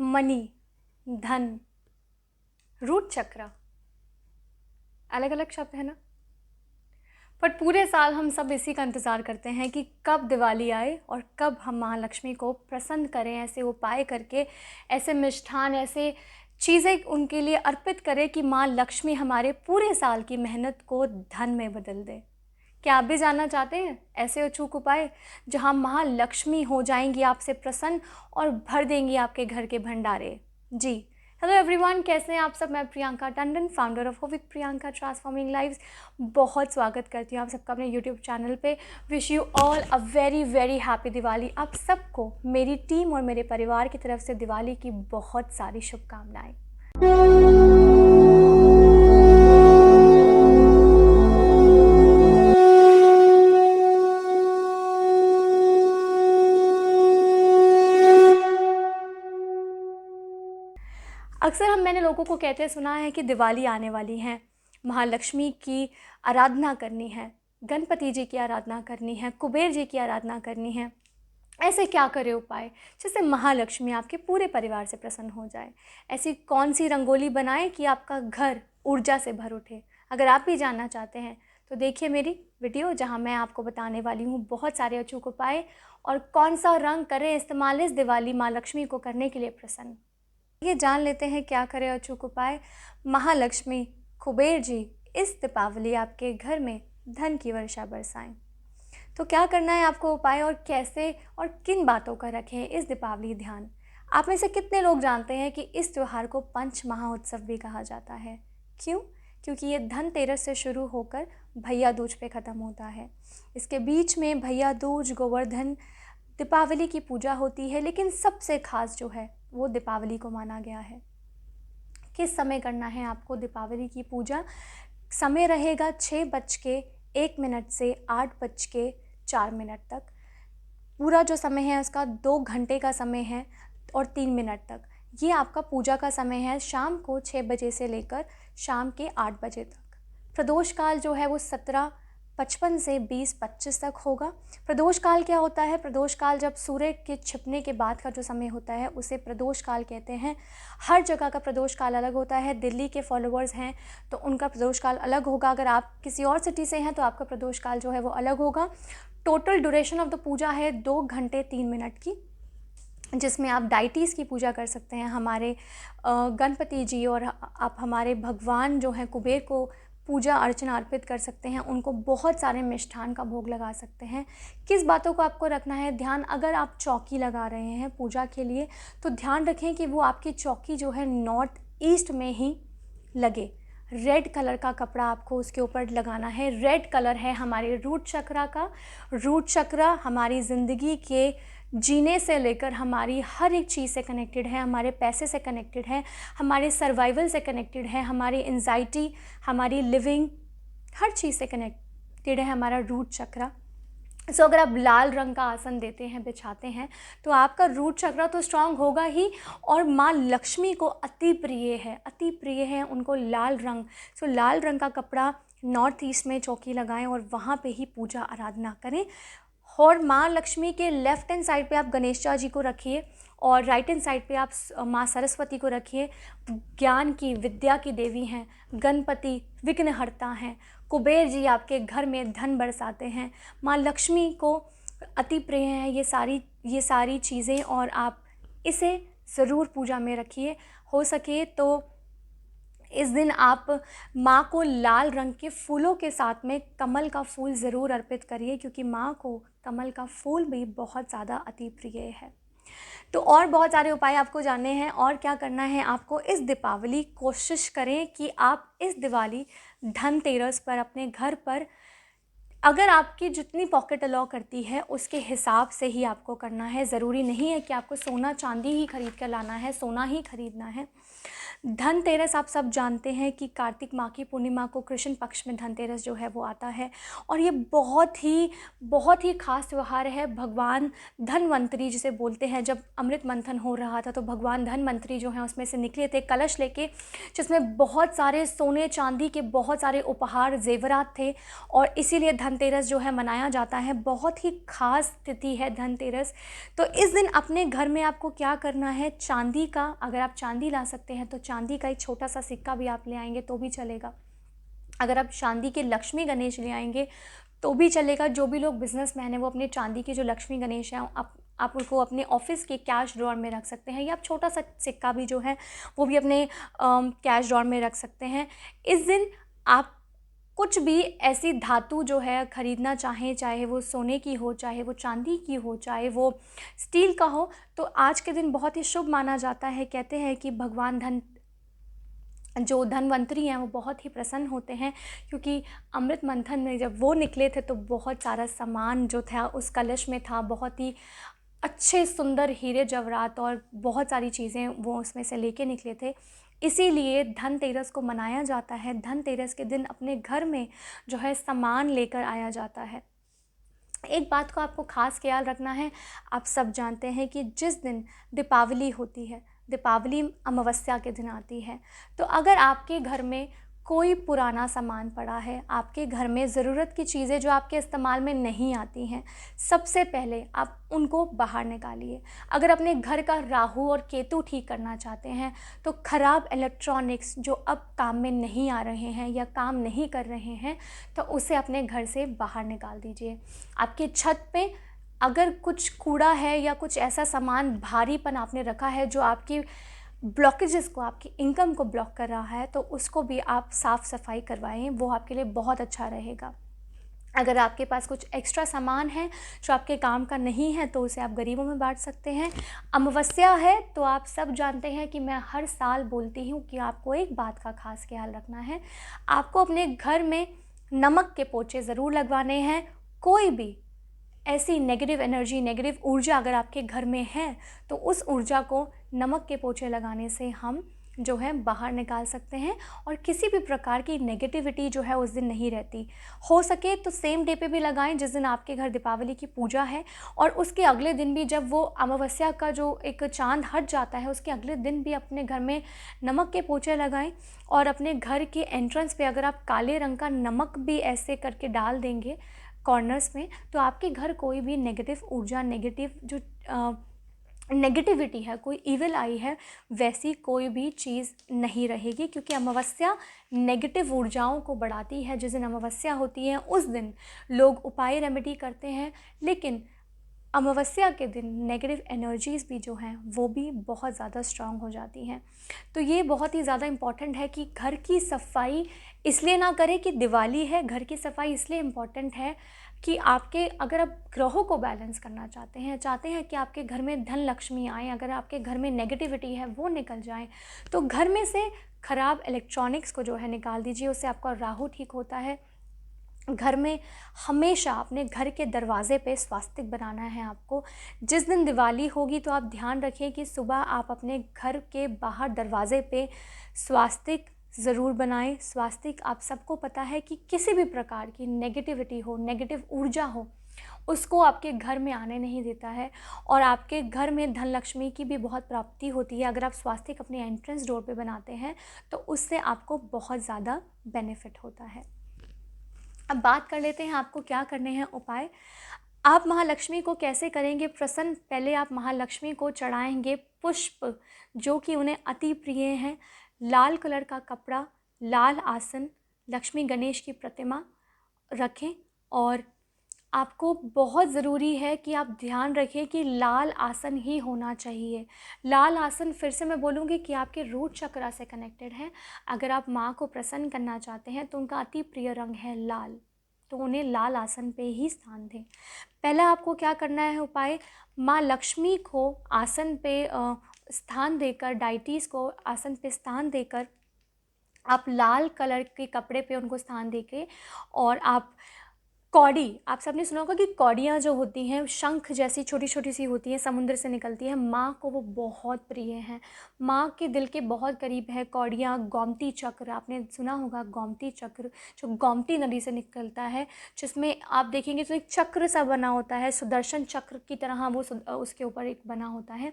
Money, धन, root चक्र, अलग अलग शब्द है ना। पर पूरे साल हम सब इसी का इंतज़ार करते हैं कि कब दिवाली आए और कब हम महालक्ष्मी को प्रसन्न करें, ऐसे उपाय करके, ऐसे मिष्ठान, ऐसे चीज़ें उनके लिए अर्पित करें कि माँ लक्ष्मी हमारे पूरे साल की मेहनत को धन में बदल दे। क्या आप भी जानना चाहते हैं ऐसे अचूक उपाय जहाँ महालक्ष्मी हो जाएंगी आपसे प्रसन्न और भर देंगी आपके घर के भंडारे? जी, हेलो एवरीवन, कैसे हैं आप सब। मैं Priyanka Tandon, founder of with Priyanka transforming lives, बहुत स्वागत करती हूँ आप सबका अपने यूट्यूब चैनल पे। Wish you all a very very happy Diwali. आप सबको मेरी टीम और मेरे परिवार की तरफ से दिवाली की बहुत सारी शुभकामनाएं। अक्सर मैंने लोगों को कहते सुना है कि दिवाली आने वाली है, महालक्ष्मी की आराधना करनी है, गणपति जी की आराधना करनी है, कुबेर जी की आराधना करनी है। ऐसे क्या करें उपाय जिससे महालक्ष्मी आपके पूरे परिवार से प्रसन्न हो जाए? ऐसी कौन सी रंगोली बनाएं कि आपका घर ऊर्जा से भर उठे? अगर आप भी जानना चाहते हैं तो देखिए मेरी वीडियो, जहां मैं आपको बताने वाली हूं बहुत सारे अचूक उपाय और कौन सा रंग करें इस्तेमाल इस दिवाली माँ लक्ष्मी को करने के लिए प्रसन्न। ये जान लेते हैं क्या करें अचूक उपाय महालक्ष्मी कुबेर जी इस दीपावली आपके घर में धन की वर्षा बरसाएं। तो क्या करना है आपको उपाय और कैसे और किन बातों का रखें इस दीपावली ध्यान। आप में से कितने लोग जानते हैं कि इस त्यौहार को पंच महाउत्सव भी कहा जाता है? क्यों? क्योंकि ये धनतेरस से शुरू होकर भैया दूज पे ख़त्म होता है। इसके बीच में भैया दूज, गोवर्धन, दीपावली की पूजा होती है, लेकिन सबसे खास जो है वो दीपावली को माना गया है। किस समय करना है आपको दीपावली की पूजा? समय रहेगा 6:01 से 8:04 तक। पूरा जो समय है उसका 2 घंटे का समय है और 3 मिनट तक। ये आपका पूजा का समय है शाम को 6 बजे से लेकर शाम के 8 बजे तक। प्रदोष काल जो है वो 17:55 से 20:25 तक होगा। प्रदोष काल क्या होता है? प्रदोष काल जब सूर्य के छिपने के बाद का जो समय होता है उसे प्रदोष काल कहते हैं। हर जगह का प्रदोष काल अलग होता है। दिल्ली के फॉलोअर्स हैं तो उनका प्रदोष काल अलग होगा। अगर आप किसी और सिटी से हैं तो आपका प्रदोष काल जो है वो अलग होगा। टोटल ड्यूरेशन ऑफ द पूजा है 2 घंटे 3 मिनट की, जिसमें आप डाइटीज़ की पूजा कर सकते हैं, हमारे गणपति जी, और आप हमारे भगवान जो हैं कुबेर को पूजा अर्चना अर्पित कर सकते हैं। उनको बहुत सारे मिष्ठान का भोग लगा सकते हैं। किस बातों को आपको रखना है ध्यान? अगर आप चौकी लगा रहे हैं पूजा के लिए तो ध्यान रखें कि वो आपकी चौकी जो है नॉर्थ ईस्ट में ही लगे। रेड कलर का कपड़ा आपको उसके ऊपर लगाना है। रेड कलर है हमारे रूट चक्रा का। रूट चक्रा हमारी ज़िंदगी के जीने से लेकर हमारी हर एक चीज़ से कनेक्टेड है। हमारे पैसे से कनेक्टेड है, हमारे सर्वाइवल से कनेक्टेड है, हमारी एंजाइटी, हमारी लिविंग, हर चीज़ से कनेक्टेड है हमारा रूट चक्रा। सो अगर आप लाल रंग का आसन देते हैं, बिछाते हैं, तो आपका रूट चक्र तो स्ट्रांग होगा ही, और माँ लक्ष्मी को अति प्रिय है, अति प्रिय है उनको लाल रंग। सो लाल रंग का कपड़ा नॉर्थ ईस्ट में चौकी लगाएं और वहाँ पे ही पूजा आराधना करें। और माँ लक्ष्मी के लेफ़्ट हैंड साइड पे आप गणेश जी को रखिए और राइट हैंड साइड पे आप माँ सरस्वती को रखिए। ज्ञान की, विद्या की देवी हैं। गणपति विघ्नहर्ता हैं। कुबेर जी आपके घर में धन बरसाते हैं। माँ लक्ष्मी को अति प्रिय हैं ये सारी चीज़ें, और आप इसे ज़रूर पूजा में रखिए। हो सके तो इस दिन आप माँ को लाल रंग के फूलों के साथ में कमल का फूल ज़रूर अर्पित करिए, क्योंकि माँ को कमल का फूल भी बहुत ज़्यादा अति प्रिय है। तो और बहुत सारे उपाय आपको जानने हैं। और क्या करना है आपको इस दीपावली? कोशिश करें कि आप इस दिवाली धनतेरस पर अपने घर पर, अगर आपकी जितनी पॉकेट अलाउ करती है उसके हिसाब से ही आपको करना है। ज़रूरी नहीं है कि आपको सोना चांदी ही खरीद कर लाना है, सोना ही खरीदना है। धनतेरस आप सब जानते हैं कि कार्तिक माह की पूर्णिमा को कृष्ण पक्ष में धनतेरस जो है वो आता है, और ये बहुत ही ख़ास त्यौहार है। भगवान धनवंतरी जिसे बोलते हैं, जब अमृत मंथन हो रहा था तो भगवान धनवंतरी जो हैं उसमें से निकले थे कलश लेके, जिसमें बहुत सारे सोने चांदी के बहुत सारे उपहार ज़ेवरात थे, और इसीलिए धनतेरस जो है मनाया जाता है। बहुत ही ख़ास तिथि है धनतेरस। तो इस दिन अपने घर में आपको क्या करना है, चांदी का, अगर आप चांदी ला सकते हैं तो चांदी का एक छोटा सा सिक्का भी आप ले आएंगे तो भी चलेगा। अगर आप चांदी के लक्ष्मी गणेश ले आएंगे तो भी चलेगा। जो भी लोग बिजनेसमैन हैं वो अपने चांदी के जो लक्ष्मी गणेश हैं आप उनको अपने ऑफिस के कैश ड्रॉअर में रख सकते हैं, या आप छोटा सा सिक्का भी जो है वो भी अपने कैश ड्रॉअर में रख सकते हैं। इस दिन आप कुछ भी ऐसी धातु जो है ख़रीदना चाहें, चाहे वो सोने की हो, चाहे वो चांदी की हो, चाहे वो स्टील का हो, तो आज के दिन बहुत ही शुभ माना जाता है। कहते हैं कि भगवान जो धनवंतरी हैं वो बहुत ही प्रसन्न होते हैं, क्योंकि अमृत मंथन में जब वो निकले थे तो बहुत सारा सामान जो था उस कलश में था, बहुत ही अच्छे सुंदर हीरे जवाहरात और बहुत सारी चीज़ें वो उसमें से लेके निकले थे। इसीलिए धनतेरस को मनाया जाता है। धनतेरस के दिन अपने घर में जो है सामान लेकर आया जाता है। एक बात को आपको ख़ास ख्याल रखना है, आप सब जानते हैं कि जिस दिन दीपावली होती है, दीपावली अमावस्या के दिन आती है, तो अगर आपके घर में कोई पुराना सामान पड़ा है, आपके घर में ज़रूरत की चीज़ें जो आपके इस्तेमाल में नहीं आती हैं, सबसे पहले आप उनको बाहर निकालिए। अगर अपने घर का राहु और केतु ठीक करना चाहते हैं, तो ख़राब इलेक्ट्रॉनिक्स जो अब काम में नहीं आ रहे हैं या काम नहीं कर रहे हैं, तो उसे अपने घर से बाहर निकाल दीजिए। आपकी छत पे अगर कुछ कूड़ा है या कुछ ऐसा सामान भारीपन आपने रखा है जो आपकी ब्लॉकेजेस को, आपकी इनकम को ब्लॉक कर रहा है, तो उसको भी आप साफ़ सफाई करवाएं, वो आपके लिए बहुत अच्छा रहेगा। अगर आपके पास कुछ एक्स्ट्रा सामान है जो आपके काम का नहीं है, तो उसे आप गरीबों में बांट सकते हैं। अमावस्या है तो आप सब जानते हैं कि मैं हर साल बोलती हूँ कि आपको एक बात का खास ख्याल रखना है, आपको अपने घर में नमक के पोछे ज़रूर लगवाने हैं। कोई भी ऐसी नेगेटिव एनर्जी, नेगेटिव ऊर्जा अगर आपके घर में है, तो उस ऊर्जा को नमक के पोछे लगाने से हम जो है बाहर निकाल सकते हैं, और किसी भी प्रकार की नेगेटिविटी जो है उस दिन नहीं रहती। हो सके तो सेम डे पे भी लगाएं जिस दिन आपके घर दीपावली की पूजा है, और उसके अगले दिन भी, जब वो अमावस्या का जो एक चांद हट जाता है उसके अगले दिन भी अपने घर में नमक के पोछे लगाएं। और अपने घर के एंट्रेंस पे अगर आप काले रंग का नमक भी ऐसे करके डाल देंगे कॉर्नर्स में, तो आपके घर कोई भी नेगेटिव ऊर्जा, नेगेटिव जो नेगेटिविटी है, कोई इविल आई है, वैसी कोई भी चीज़ नहीं रहेगी। क्योंकि अमावस्या नेगेटिव ऊर्जाओं को बढ़ाती है। जिस दिन अमावस्या होती है उस दिन लोग उपाय रेमेडी करते हैं, लेकिन अमावस्या के दिन नेगेटिव एनर्जीज़ भी जो हैं वो भी बहुत ज़्यादा स्ट्रांग हो जाती हैं। तो ये बहुत ही ज़्यादा इम्पॉर्टेंट है कि घर की सफाई इसलिए ना करें कि दिवाली है, घर की सफाई इसलिए इम्पॉर्टेंट है कि आपके, अगर आप ग्रहों को बैलेंस करना चाहते हैं कि आपके घर में धन लक्ष्मी आए, अगर आपके घर में नेगेटिविटी है वो निकल जाए, तो घर में से ख़राब इलेक्ट्रॉनिक्स को जो है निकाल दीजिए, उससे आपका राहु ठीक होता है। घर में हमेशा अपने घर के दरवाज़े पे स्वास्तिक बनाना है आपको। जिस दिन दिवाली होगी तो आप ध्यान रखिए कि सुबह आप अपने घर के बाहर दरवाज़े पे स्वास्तिक ज़रूर बनाएं। स्वास्तिक, आप सबको पता है कि किसी भी प्रकार की नेगेटिविटी हो, नेगेटिव ऊर्जा हो, उसको आपके घर में आने नहीं देता है, और आपके घर में धन लक्ष्मी की भी बहुत प्राप्ति होती है। अगर आप स्वास्तिक अपने एंट्रेंस डोर पे बनाते हैं तो उससे आपको बहुत ज़्यादा बेनिफिट होता है। अब बात कर लेते हैं आपको क्या करने हैं उपाय। आप महालक्ष्मी को कैसे करेंगे प्रसन्न? पहले आप महालक्ष्मी को चढ़ाएंगे पुष्प जो कि उन्हें अति प्रिय हैं। लाल कलर का कपड़ा, लाल आसन, लक्ष्मी गणेश की प्रतिमा रखें, और आपको बहुत ज़रूरी है कि आप ध्यान रखें कि लाल आसन ही होना चाहिए। लाल आसन, फिर से मैं बोलूँगी, कि आपके रूट चक्रा से कनेक्टेड है। अगर आप माँ को प्रसन्न करना चाहते हैं तो उनका अति प्रिय रंग है लाल, तो उन्हें लाल आसन पे ही स्थान दें। पहला आपको क्या करना है उपाय, माँ लक्ष्मी को आसन पे स्थान देकर, डाइटीज़ को आसन पे स्थान देकर, आप लाल कलर के कपड़े पे उनको स्थान देके, और आप कौड़ी, आप सबने सुना होगा कि कौड़ियाँ जो होती हैं शंख जैसी छोटी छोटी सी होती हैं, समुद्र से निकलती हैं, माँ को वो बहुत प्रिय हैं, माँ के दिल के बहुत करीब है कौड़ियाँ। गोमती चक्र आपने सुना होगा, गोमती चक्र जो गोमती नदी से निकलता है, जिसमें आप देखेंगे तो एक चक्र सा बना होता है, सुदर्शन चक्र की तरह वो उसके ऊपर एक बना होता है,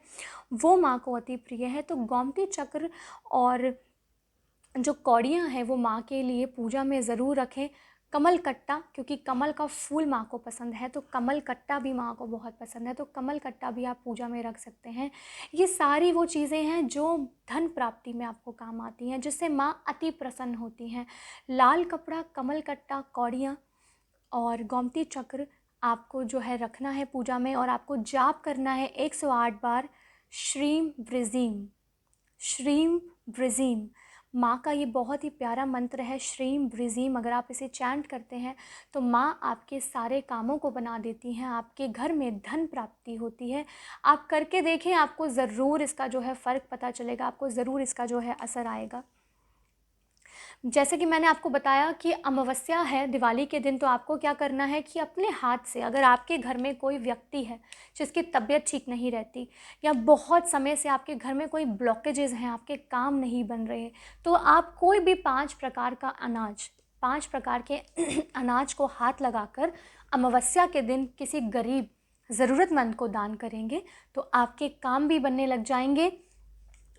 वो माँ को अति प्रिय है। तो गोमती चक्र और जो कौड़ियाँ हैं वो माँ के लिए पूजा में ज़रूर रखें। कमल कट्टा, क्योंकि कमल का फूल माँ को पसंद है, तो कमल कट्टा भी माँ को बहुत पसंद है, तो कमल कट्टा भी आप पूजा में रख सकते हैं। ये सारी वो चीज़ें हैं जो धन प्राप्ति में आपको काम आती हैं, जिससे माँ अति प्रसन्न होती हैं। लाल कपड़ा, कमल कट्टा, कौड़ियाँ और गोमती चक्र आपको जो है रखना है पूजा में, और आपको जाप करना है 108 बार श्रीम वृज़ीम। श्रीम वृज़ीम माँ का ये बहुत ही प्यारा मंत्र है, श्रीम वृज़ीम। अगर आप इसे चैंट करते हैं तो माँ आपके सारे कामों को बना देती हैं, आपके घर में धन प्राप्ति होती है। आप करके देखें, आपको ज़रूर इसका जो है फ़र्क पता चलेगा, आपको ज़रूर इसका जो है असर आएगा। जैसे कि मैंने आपको बताया कि अमावस्या है दिवाली के दिन, तो आपको क्या करना है कि अपने हाथ से, अगर आपके घर में कोई व्यक्ति है जिसकी तबीयत ठीक नहीं रहती, या बहुत समय से आपके घर में कोई ब्लॉकेजेस हैं, आपके काम नहीं बन रहे, तो आप कोई भी 5 प्रकार का अनाज, 5 प्रकार के अनाज को हाथ लगाकर अमावस्या के दिन किसी गरीब ज़रूरतमंद को दान करेंगे, तो आपके काम भी बनने लग जाएंगे।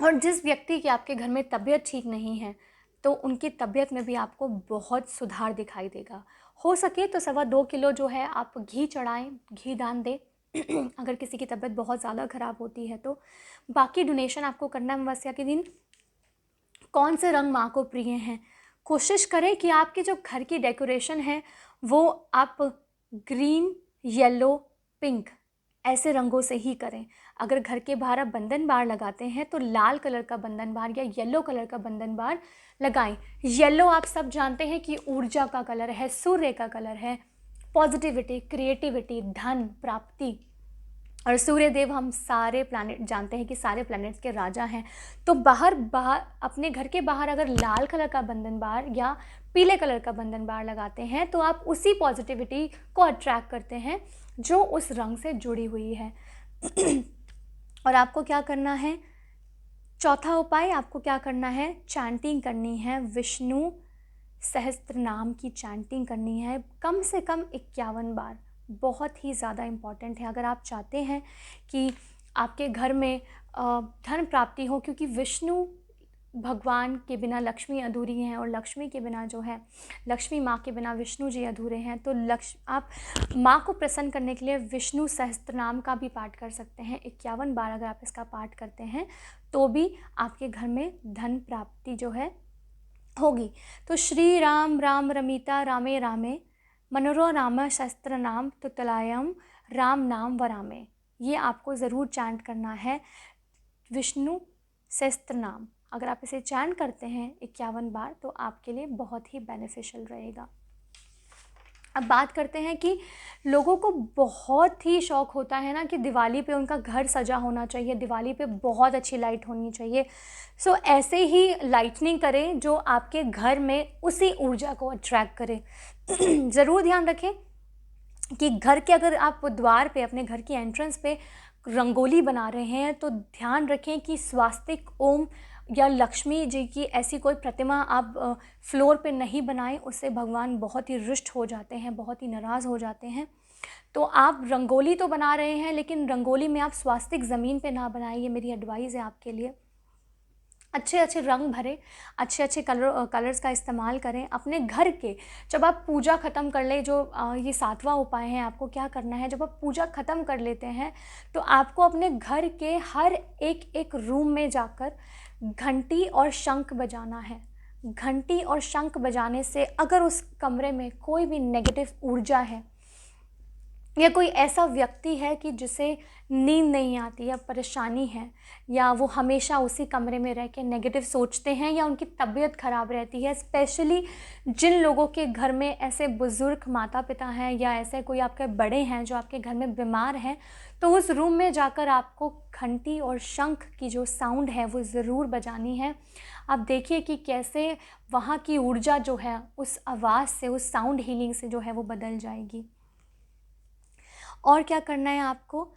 और जिस व्यक्ति की आपके घर में तबीयत ठीक नहीं है, तो उनकी तबीयत में भी आपको बहुत सुधार दिखाई देगा। हो सके तो 2.25 किलो जो है आप घी चढ़ाएं, घी दान दें अगर किसी की तबीयत बहुत ज़्यादा ख़राब होती है तो। बाकी डोनेशन आपको करना है अमावस्या के दिन। कौन से रंग माँ को प्रिय हैं, कोशिश करें कि आपके जो घर की डेकोरेशन है वो आप ग्रीन, येलो, पिंक ऐसे रंगों से ही करें। अगर घर के बाहर आप बंधन बार लगाते हैं तो लाल कलर का बंधन बार या येलो कलर का बंधन बार लगाएं। येलो आप सब जानते हैं कि ऊर्जा का कलर है, सूर्य का कलर है, पॉजिटिविटी, क्रिएटिविटी, धन प्राप्ति। और सूर्य देव हम सारे प्लैनेट जानते हैं कि सारे प्लैनेट्स के राजा हैं। तो बाहर अपने घर के बाहर अगर लाल कलर का बंधन बार या पीले कलर का बंधन बार लगाते हैं तो आप उसी पॉजिटिविटी को अट्रैक्ट करते हैं जो उस रंग से जुड़ी हुई है। और आपको क्या करना है, चौथा उपाय आपको क्या करना है, चैंटिंग करनी है, विष्णु सहस्त्र नाम की चैंटिंग करनी है कम से कम 51 बार। बहुत ही ज़्यादा इम्पॉर्टेंट है अगर आप चाहते हैं कि आपके घर में धन प्राप्ति हो, क्योंकि विष्णु भगवान के बिना लक्ष्मी अधूरी हैं, और लक्ष्मी के बिना जो है, लक्ष्मी माँ के बिना विष्णु जी अधूरे हैं। तो आप माँ को प्रसन्न करने के लिए विष्णु सहस्त्र नाम का भी पाठ कर सकते हैं 51 बार। अगर आप इसका पाठ करते हैं तो भी आपके घर में धन प्राप्ति जो है होगी। तो श्री राम राम रमिता रामे रामे मनोरम शस्त्र नाम तुतलायम राम नाम वरामे, ये आपको ज़रूर चैंट करना है, विष्णु सहस्त्र नाम। अगर आप इसे चैंट करते हैं 51 बार तो आपके लिए बहुत ही बेनिफिशियल रहेगा। अब बात करते हैं कि लोगों को बहुत ही शौक़ होता है ना कि दिवाली पे उनका घर सजा होना चाहिए, दिवाली पे बहुत अच्छी लाइट होनी चाहिए। सो ऐसे ही लाइटनिंग करें जो आपके घर में उसी ऊर्जा को अट्रैक्ट करे। ज़रूर ध्यान रखें कि घर के, अगर आप द्वार पे, अपने घर की एंट्रेंस पे रंगोली बना रहे हैं तो ध्यान रखें कि स्वास्तिक ओम या लक्ष्मी जी की ऐसी कोई प्रतिमा आप फ्लोर पे नहीं बनाएं, उससे भगवान बहुत ही रुष्ट हो जाते हैं, बहुत ही नाराज़ हो जाते हैं। तो आप रंगोली तो बना रहे हैं लेकिन रंगोली में आप स्वास्तिक ज़मीन पे ना बनाएं, ये मेरी एडवाइस है आपके लिए। अच्छे अच्छे रंग भरें, अच्छे अच्छे कलर्स का इस्तेमाल करें अपने घर के। जब आप पूजा ख़त्म कर लें, जो ये 7वां उपाय है, आपको क्या करना है, जब आप पूजा ख़त्म कर लेते हैं तो आपको अपने घर के हर एक एक रूम में जाकर घंटी और शंख बजाना है। घंटी और शंख बजाने से अगर उस कमरे में कोई भी नेगेटिव ऊर्जा है या कोई ऐसा व्यक्ति है कि जिसे नींद नहीं आती या परेशानी है, या वो हमेशा उसी कमरे में रह के नेगेटिव सोचते हैं, या उनकी तबीयत ख़राब रहती है, स्पेशली जिन लोगों के घर में ऐसे बुज़ुर्ग माता पिता हैं या ऐसे कोई आपके बड़े हैं जो आपके घर में बीमार हैं, तो उस रूम में जाकर आपको घंटी और शंख की जो साउंड है वो ज़रूर बजानी है। आप देखिए कि कैसे वहाँ की ऊर्जा जो है उस आवाज़ से, उस साउंड हीलिंग से जो है वो बदल जाएगी। और क्या करना है आपको,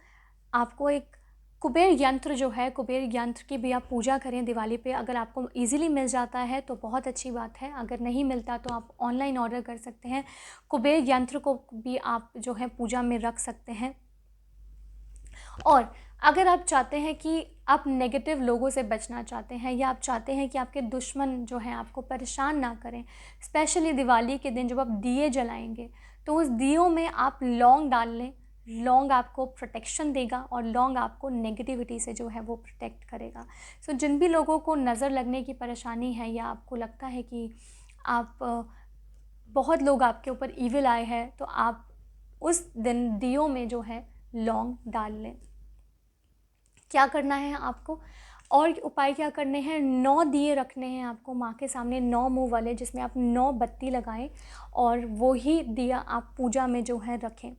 आपको एक कुबेर यंत्र जो है, कुबेर यंत्र की भी आप पूजा करें दिवाली पे। अगर आपको ईज़िली मिल जाता है तो बहुत अच्छी बात है, अगर नहीं मिलता तो आप ऑनलाइन ऑर्डर कर सकते हैं। कुबेर यंत्र को भी आप जो है पूजा में रख सकते हैं। और अगर आप चाहते हैं कि आप नेगेटिव लोगों से बचना चाहते हैं, या आप चाहते हैं कि आपके दुश्मन जो हैं आपको परेशान ना करें, स्पेशली दिवाली के दिन जब आप दिए जलाएंगे तो उस दियों में आप लौंग डाल लें। लौंग आपको प्रोटेक्शन देगा और लौंग आपको नेगेटिविटी से जो है वो प्रोटेक्ट करेगा। सो जिन भी लोगों को नज़र लगने की परेशानी है, या आपको लगता है कि आप बहुत लोग आपके ऊपर ईविल आए हैं, तो आप उस दिन दियों में जो है लौंग डाल लें। क्या करना है आपको, और उपाय क्या करने हैं, 9 दिए रखने हैं आपको माँ के सामने, 9 मुँह वाले, जिसमें आप 9 बत्ती लगाएं और वो ही दिया आप पूजा में जो है रखें।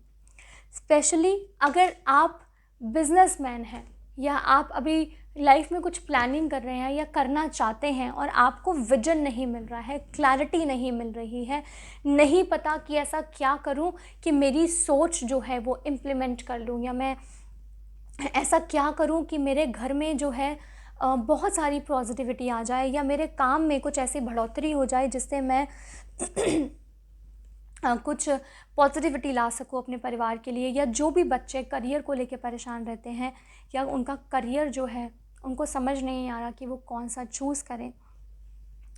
स्पेशली अगर आप बिजनेसमैन हैं, या आप अभी लाइफ में कुछ प्लानिंग कर रहे हैं या करना चाहते हैं और आपको विजन नहीं मिल रहा है, क्लैरिटी नहीं मिल रही है, नहीं पता कि ऐसा क्या करूं कि मेरी सोच जो है वो इम्प्लीमेंट कर लूं, या मैं ऐसा क्या करूं कि मेरे घर में जो है बहुत सारी पॉजिटिविटी आ जाए, या मेरे काम में कुछ ऐसी बढ़ोतरी हो जाए जिससे मैं कुछ पॉजिटिविटी ला सकूँ अपने परिवार के लिए। या जो भी बच्चे करियर को लेकर परेशान रहते हैं, या उनका करियर जो है उनको समझ नहीं आ रहा कि वो कौन सा चूज़ करें,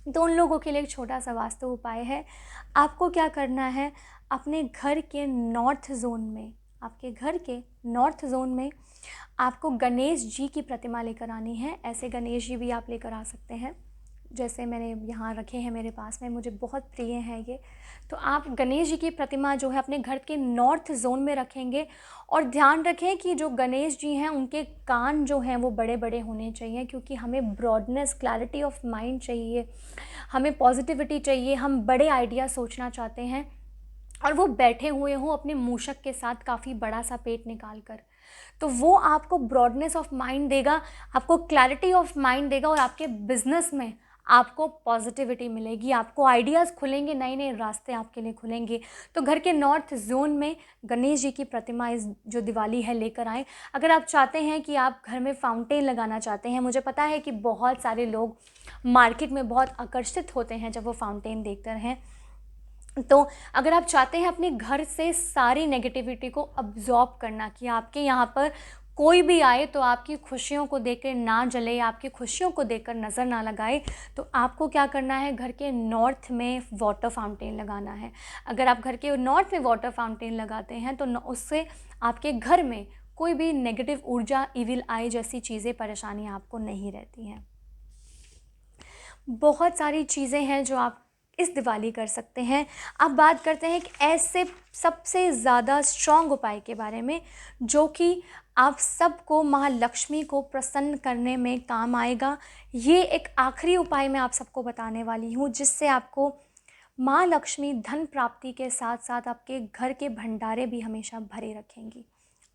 तो उन लोगों के लिए एक छोटा सा वास्तु उपाय है। आपको क्या करना है, अपने घर के नॉर्थ जोन में, आपके घर के नॉर्थ जोन में आपको गणेश जी की प्रतिमा लेकर आनी है। ऐसे गणेश जी भी आप लेकर आ सकते हैं, जैसे मैंने यहाँ रखे हैं मेरे पास में, मुझे बहुत प्रिय हैं ये। तो आप गणेश जी की प्रतिमा जो है अपने घर के नॉर्थ जोन में रखेंगे। और ध्यान रखें कि जो गणेश जी हैं उनके कान जो हैं वो बड़े बड़े होने चाहिए, क्योंकि हमें ब्रॉडनेस, क्लैरिटी ऑफ माइंड चाहिए, हमें पॉजिटिविटी चाहिए, हम बड़े आइडिया सोचना चाहते हैं। और वो बैठे हुए हों अपने मूषक के साथ, काफ़ी बड़ा सा पेट निकाल कर, तो वो आपको ब्रॉडनेस ऑफ माइंड देगा, आपको क्लैरिटी ऑफ माइंड देगा, और आपके बिजनेस में आपको पॉजिटिविटी मिलेगी, आपको आइडियाज़ खुलेंगे, नए नए रास्ते आपके लिए खुलेंगे। तो घर के नॉर्थ जोन में गणेश जी की प्रतिमा इस जो दिवाली है लेकर आएँ। अगर आप चाहते हैं कि आप घर में फाउंटेन लगाना चाहते हैं, मुझे पता है कि बहुत सारे लोग मार्केट में बहुत आकर्षित होते हैं जब वो फाउंटेन देखते हैं, तो अगर आप चाहते हैं अपने घर से सारी नेगेटिविटी को अब्जॉर्ब करना, कि आपके यहाँ पर कोई भी आए तो आपकी खुशियों को देखकर ना जले, आपकी खुशियों को देखकर नज़र ना लगाए, तो आपको क्या करना है, घर के नॉर्थ में वाटर फाउंटेन लगाना है। अगर आप घर के नॉर्थ में वाटर फाउंटेन लगाते हैं तो उससे आपके घर में कोई भी नेगेटिव ऊर्जा, इविल आई जैसी चीज़ें, परेशानियाँ आपको नहीं रहती हैं। बहुत सारी चीज़ें हैं जो आप इस दिवाली कर सकते हैं। अब बात करते हैं कि ऐसे सबसे ज़्यादा स्ट्रॉन्ग उपाय के बारे में, जो कि आप सबको महालक्ष्मी को प्रसन्न करने में काम आएगा। ये एक आखिरी उपाय मैं आप सबको बताने वाली हूँ, जिससे आपको माँ लक्ष्मी धन प्राप्ति के साथ साथ आपके घर के भंडारे भी हमेशा भरे रखेंगी।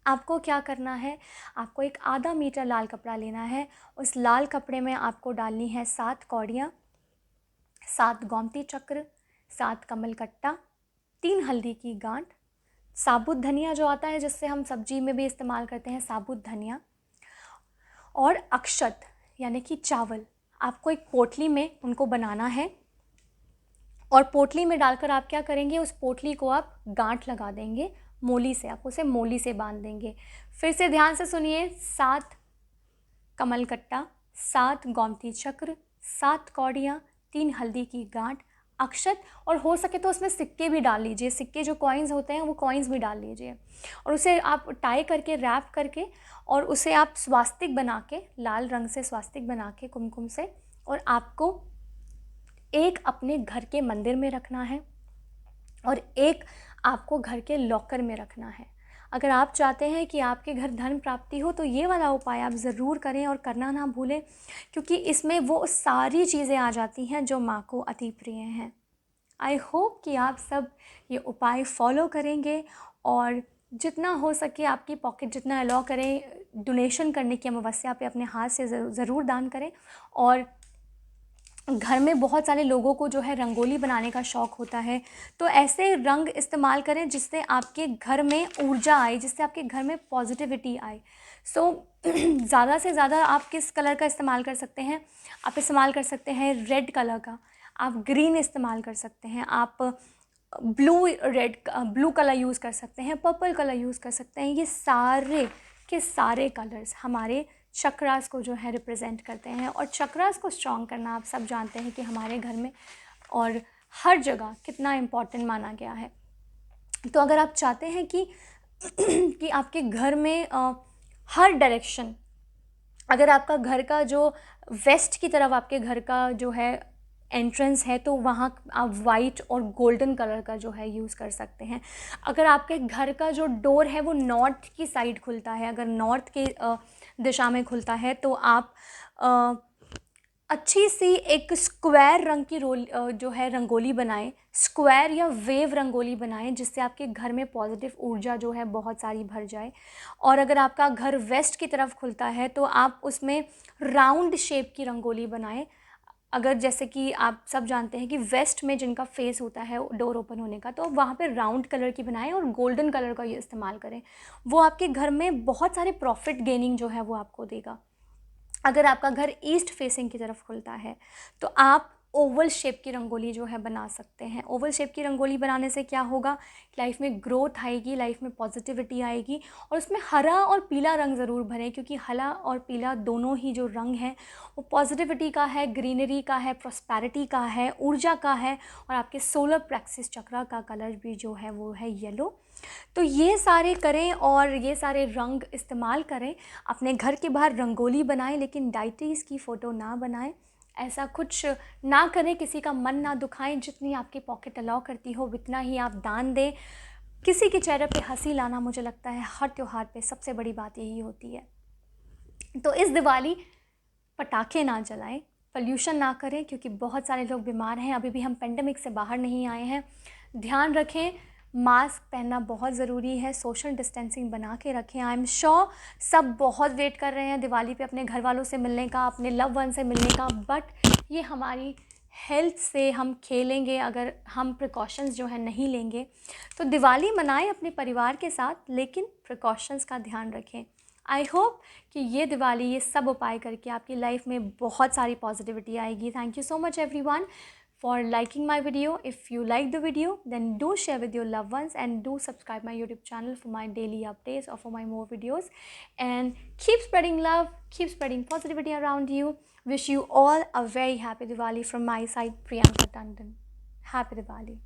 आपको क्या करना है, आपको एक आधा मीटर लाल कपड़ा लेना है। उस लाल कपड़े में आपको डालनी है 7 कौड़ियाँ, 7 गोमती चक्र, 7 कमल कट्टा, 3 हल्दी की गांठ, साबुत धनिया जो आता है जिससे हम सब्जी में भी इस्तेमाल करते हैं, साबुत धनिया, और अक्षत यानी कि चावल। आपको एक पोटली में उनको बनाना है, और पोटली में डालकर आप क्या करेंगे, उस पोटली को आप गांठ लगा देंगे मोली से, आप उसे मोली से बांध देंगे। फिर से ध्यान से सुनिए, 7 कमल कट्टा, 7 गोमती चक्र, 7 कौड़ियाँ, 3 हल्दी की गांठ, अक्षत, और हो सके तो उसमें सिक्के भी डाल लीजिए, सिक्के जो कॉइन्स होते हैं वो कॉइन्स भी डाल लीजिए, और उसे आप टाई करके, रैप करके, और उसे आप स्वास्तिक बना के, लाल रंग से स्वास्तिक बना के कुमकुम से, और आपको एक अपने घर के मंदिर में रखना है और एक आपको घर के लॉकर में रखना है। अगर आप चाहते हैं कि आपके घर धन प्राप्ति हो तो ये वाला उपाय आप ज़रूर करें और करना ना भूलें, क्योंकि इसमें वो सारी चीज़ें आ जाती हैं जो माँ को अति प्रिय हैं। आई होप कि आप सब ये उपाय फॉलो करेंगे और जितना हो सके आपकी पॉकेट जितना अलाउ करें, डोनेशन करने की अमावस्या पे अपने हाथ से ज़रूर दान करें। और घर में बहुत सारे लोगों को जो है रंगोली बनाने का शौक़ होता है, तो ऐसे रंग इस्तेमाल करें जिससे आपके घर में ऊर्जा आए, जिससे आपके घर में पॉजिटिविटी आए। सो ज़्यादा से ज़्यादा आप किस कलर का इस्तेमाल कर सकते हैं? आप इस्तेमाल कर सकते हैं रेड कलर का, आप ग्रीन इस्तेमाल कर सकते हैं, आप ब्लू कलर यूज़ कर सकते हैं, पर्पल कलर यूज़ कर सकते हैं। ये सारे के सारे कलर्स हमारे चक्रास को जो है रिप्रेजेंट करते हैं, और चक्रास को स्ट्रॉन्ग करना आप सब जानते हैं कि हमारे घर में और हर जगह कितना इम्पॉर्टेंट माना गया है। तो अगर आप चाहते हैं कि कि आपके घर में हर डायरेक्शन, अगर आपका घर का जो वेस्ट की तरफ आपके घर का जो है एंट्रेंस है, तो वहाँ आप वाइट और गोल्डन कलर का जो है यूज़ कर सकते हैं। अगर आपके घर का जो डोर है वो नॉर्थ की साइड खुलता है, अगर नॉर्थ के दिशा में खुलता है, तो आप अच्छी सी एक स्क्वायर रंग की जो है रंगोली बनाएं, स्क्वायर या वेव रंगोली बनाएं, जिससे आपके घर में पॉजिटिव ऊर्जा जो है बहुत सारी भर जाए। और अगर आपका घर वेस्ट की तरफ खुलता है तो आप उसमें राउंड शेप की रंगोली बनाएं। अगर जैसे कि आप सब जानते हैं कि वेस्ट में जिनका फेस होता है डोर ओपन होने का, तो वहाँ पे राउंड कलर की बनाएं और गोल्डन कलर का ये इस्तेमाल करें। वो आपके घर में बहुत सारे प्रॉफिट गेनिंग जो है वो आपको देगा। अगर आपका घर ईस्ट फेसिंग की तरफ खुलता है तो आप ओवल शेप की रंगोली जो है बना सकते हैं। ओवल शेप की रंगोली बनाने से क्या होगा, लाइफ में ग्रोथ आएगी, लाइफ में पॉजिटिविटी आएगी, और उसमें हरा और पीला रंग ज़रूर भरें, क्योंकि हरा और पीला दोनों ही जो रंग हैं वो पॉजिटिविटी का है, ग्रीनरी का है, प्रॉस्पेरिटी का है, ऊर्जा का है। और आपके सोलर प्लेक्सस चक्र का कलर भी जो है वो है येलो। तो ये सारे करें और ये सारे रंग इस्तेमाल करें। अपने घर के बाहर रंगोली बनाएं, लेकिन डाइटीज़ की फ़ोटो ना बनाएं। ऐसा कुछ ना करें, किसी का मन ना दुखाएं। जितनी आपकी पॉकेट अलाउ करती हो उतना ही आप दान दें। किसी के चेहरे पे हंसी लाना मुझे लगता है हर त्योहार पे सबसे बड़ी बात यही होती है। तो इस दिवाली पटाखे ना जलाएं, पोल्यूशन ना करें, क्योंकि बहुत सारे लोग बीमार हैं, अभी भी हम पेंडेमिक से बाहर नहीं आए हैं। ध्यान रखें, मास्क पहनना बहुत ज़रूरी है, सोशल डिस्टेंसिंग बना के रखें। आई एम श्योर सब बहुत वेट कर रहे हैं दिवाली पे अपने घर वालों से मिलने का, अपने लव वन से मिलने का, बट ये हमारी हेल्थ से हम खेलेंगे अगर हम प्रिकॉशंस जो है नहीं लेंगे। तो दिवाली मनाएं अपने परिवार के साथ, लेकिन प्रिकॉशंस का ध्यान रखें। आई होप कि ये दिवाली ये सब उपाय करके आपकी लाइफ में बहुत सारी पॉजिटिविटी आएगी। Thank you so much everyone for liking my video. If you like the video, then do share with your loved ones and do subscribe my YouTube channel for my daily updates or for my more videos. And keep spreading love, keep spreading positivity around you. Wish you all a very happy Diwali from my side, Priyanka Tandon. Happy Diwali.